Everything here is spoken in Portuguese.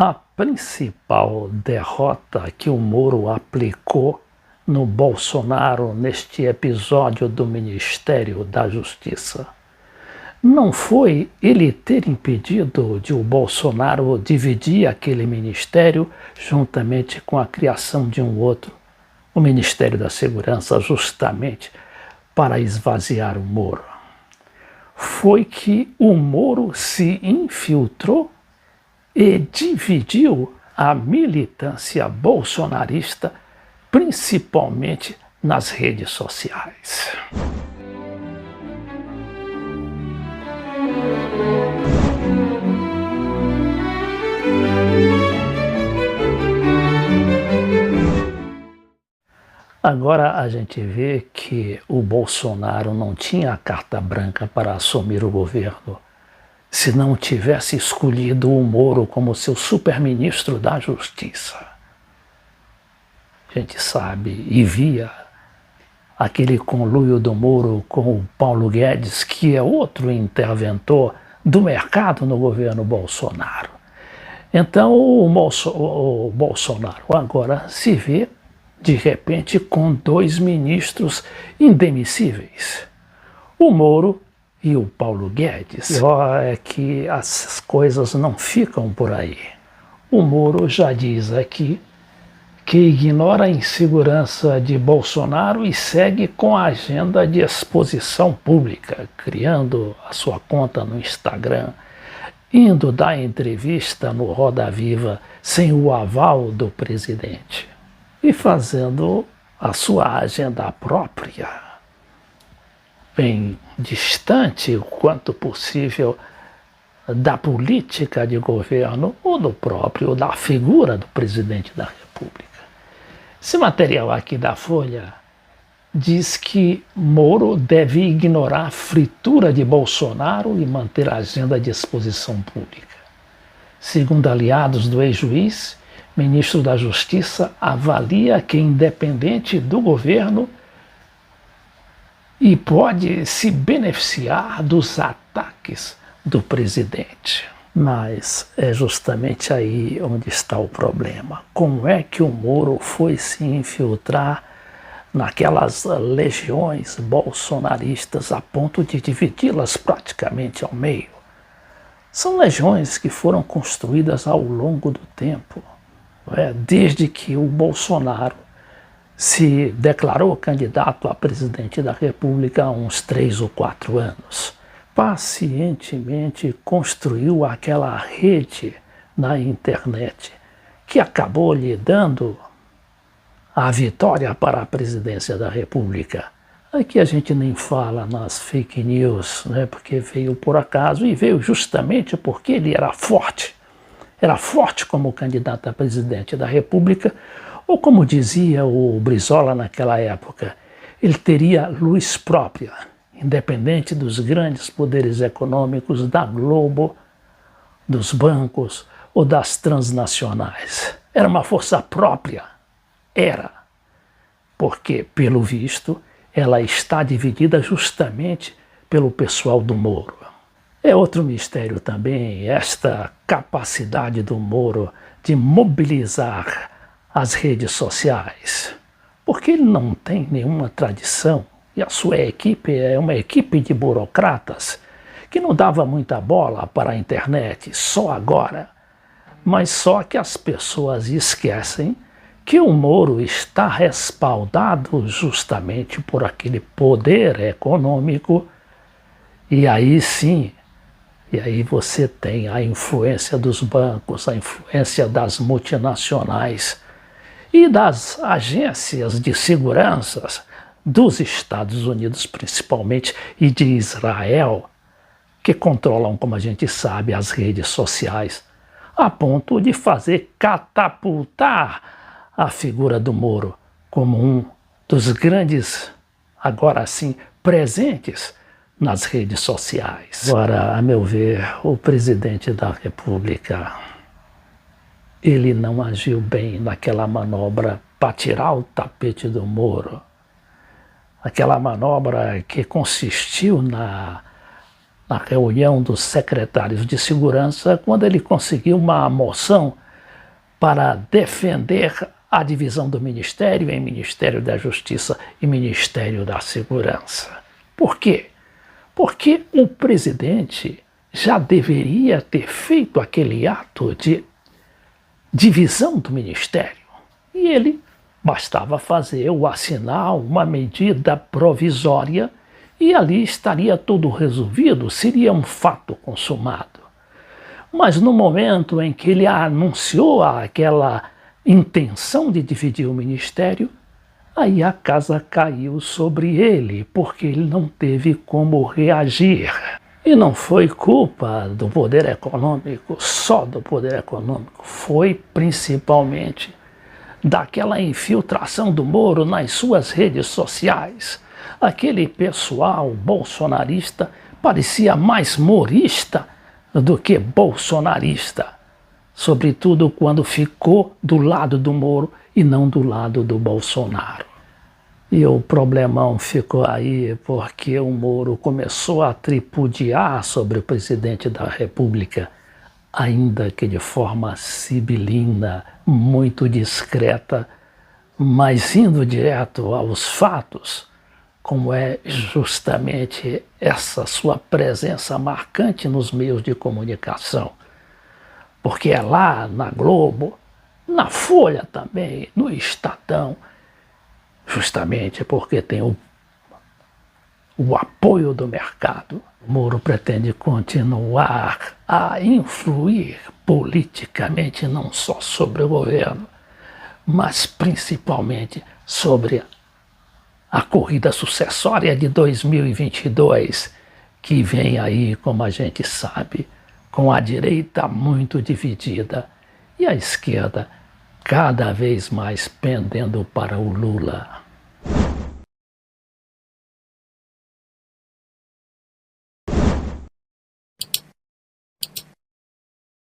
A principal derrota que o Moro aplicou no Bolsonaro neste episódio do Ministério da Justiça não foi ele ter impedido de o Bolsonaro dividir aquele ministério juntamente com a criação de um outro, o Ministério da Segurança, justamente para esvaziar o Moro. Foi que o Moro se infiltrou e dividiu a militância bolsonarista, principalmente nas redes sociais. Agora a gente vê que o Bolsonaro não tinha a carta branca para assumir o governo se não tivesse escolhido o Moro como seu superministro da Justiça. A gente sabe e via aquele conluio do Moro com o Paulo Guedes, que é outro interventor do mercado no governo Bolsonaro. Então o Bolsonaro agora se vê, de repente, com dois ministros indemissíveis, o Moro e o Paulo Guedes. E é que as coisas não ficam por aí. O Moro já diz aqui que ignora a insegurança de Bolsonaro e segue com a agenda de exposição pública, criando a sua conta no Instagram, indo dar entrevista no Roda Viva sem o aval do presidente e fazendo a sua agenda própria, bem distante o quanto possível da política de governo ou da figura do presidente da República. Esse material aqui da Folha diz que Moro deve ignorar a fritura de Bolsonaro e manter a agenda de exposição pública. Segundo aliados do ex-juiz, ministro da Justiça avalia que é independente do governo e pode se beneficiar dos ataques do presidente. Mas é justamente aí onde está o problema. Como é que o Moro foi se infiltrar naquelas legiões bolsonaristas a ponto de dividi-las praticamente ao meio? São legiões que foram construídas ao longo do tempo, desde que o Bolsonaro se declarou candidato a presidente da República há uns 3 ou 4 anos. Pacientemente construiu aquela rede na internet que acabou lhe dando a vitória para a presidência da República. Aqui a gente nem fala nas fake news, porque veio por acaso e veio justamente porque ele era forte. Era forte como candidato a presidente da República, ou como dizia o Brizola naquela época, ele teria luz própria, independente dos grandes poderes econômicos, da Globo, dos bancos ou das transnacionais. Era uma força própria. Era. Porque, pelo visto, ela está dividida justamente pelo pessoal do Moro. É outro mistério também esta capacidade do Moro de mobilizar as redes sociais, porque ele não tem nenhuma tradição e a sua equipe é uma equipe de burocratas que não dava muita bola para a internet só agora, mas só que as pessoas esquecem que o Moro está respaldado justamente por aquele poder econômico e aí sim. E aí você tem a influência dos bancos, a influência das multinacionais e das agências de segurança dos Estados Unidos, principalmente, e de Israel, que controlam, como a gente sabe, as redes sociais, a ponto de fazer catapultar a figura do Moro como um dos grandes, agora sim, presentes nas redes sociais. Agora, a meu ver, o presidente da República, ele não agiu bem naquela manobra para tirar o tapete do Moro. Aquela manobra que consistiu na reunião dos secretários de segurança, quando ele conseguiu uma moção para defender a divisão do Ministério em Ministério da Justiça e Ministério da Segurança. Por quê? Porque o presidente já deveria ter feito aquele ato de divisão do Ministério. E ele bastava fazer ou assinar uma medida provisória e ali estaria tudo resolvido, seria um fato consumado. Mas no momento em que ele anunciou aquela intenção de dividir o ministério, aí a casa caiu sobre ele, porque ele não teve como reagir. E não foi culpa do poder econômico, só do poder econômico, foi principalmente daquela infiltração do Moro nas suas redes sociais. Aquele pessoal bolsonarista parecia mais morista do que bolsonarista, sobretudo quando ficou do lado do Moro e não do lado do Bolsonaro. E o problemão ficou aí porque o Moro começou a tripudiar sobre o presidente da República, ainda que de forma sibilina, muito discreta, mas indo direto aos fatos, como é justamente essa sua presença marcante nos meios de comunicação. Porque é lá na Globo, na Folha também, no Estadão, justamente porque tem o apoio do mercado. O Moro pretende continuar a influir politicamente não só sobre o governo, mas principalmente sobre a corrida sucessória de 2022, que vem aí, como a gente sabe, com a direita muito dividida e a esquerda cada vez mais pendendo para o Lula.